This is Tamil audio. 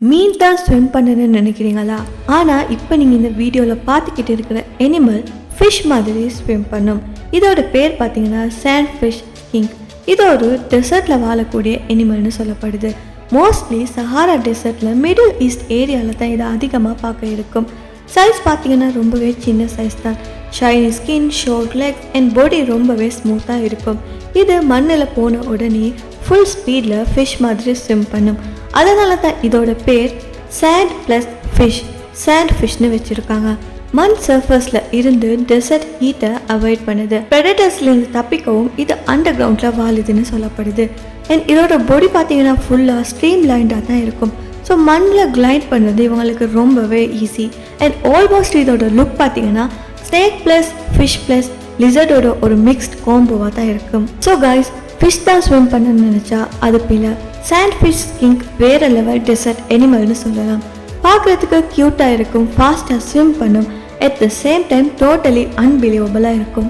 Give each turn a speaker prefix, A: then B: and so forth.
A: மீன் தான் ஸ்விம் பண்ணணும்னு நினைக்கிறீங்களா? ஆனால் இப்போ நீங்கள் இந்த வீடியோவில் பார்த்துக்கிட்டு இருக்கிற அனிமல் ஃபிஷ் மாதிரி ஸ்விம் பண்ணும். இதோட பேர் பார்த்தீங்கன்னா சாண்ட் ஃபிஷ் கிங்க். இது ஒரு டெசர்ட்டில் வாழக்கூடிய அனிமல்னு சொல்லப்படுது. மோஸ்ட்லி சஹாரா டெசர்ட்டில் மிடில் ஈஸ்ட் ஏரியாவில் தான் இதை அதிகமாக பார்க்க இருக்கும். சைஸ் பார்த்தீங்கன்னா ரொம்பவே சின்ன சைஸ் தான். Shiny skin, short legs and body ரொம்பவே ஸ்மூத்தாக இருக்கும். இது மண்ணில் போன உடனே ஃபுல் ஸ்பீடில் ஃபிஷ் மாதிரி ஸ்விம் பண்ணும். அதனால தான் இதோட பேர் சாண்ட் ப்ளஸ் ஃபிஷ், சாண்ட் ஃபிஷ்னு வச்சுருக்காங்க. மண் சர்ஃபஸில் இருந்து டெசர்ட் ஹீட்டை அவாய்ட் பண்ணுது. ப்ரெடேட்டர்ஸ்லேருந்து தப்பிக்கவும் இது அண்டர் கிரவுண்டில் வாழுதுன்னு சொல்லப்படுது. அண்ட் இதோட பாடி பார்த்தீங்கன்னா ஃபுல்லாக ஸ்ட்ரீம் லைண்டாக தான் இருக்கும். ஸோ மண்ணில் கிளைண்ட் பண்ணுறது இவங்களுக்கு ரொம்பவே ஈஸி. அண்ட் ஆல்மோஸ்ட் இதோட லுக் பார்த்தீங்கன்னா ஸ்னேக் ப்ளஸ் ஃபிஷ் ப்ளஸ் லிசர்டோட ஒரு மிக்ஸ்ட் காம்போவாக தான் இருக்கும். ஸோ கைஸ், ஃபிஷ் தான் ஸ்விம் பண்ணணும்னு நினச்சா அது பிள்ளை. சாண்ட் ஃபிஷ் கிங்க் வேறு லெவல் டெசர்ட் அனிமல்னு சொல்லலாம். பார்க்குறதுக்கு க்யூட்டாக இருக்கும், ஃபாஸ்ட்டாக ஸ்விம் பண்ணும், at the same time totally அன்பிலீவபிளாக இருக்கும்.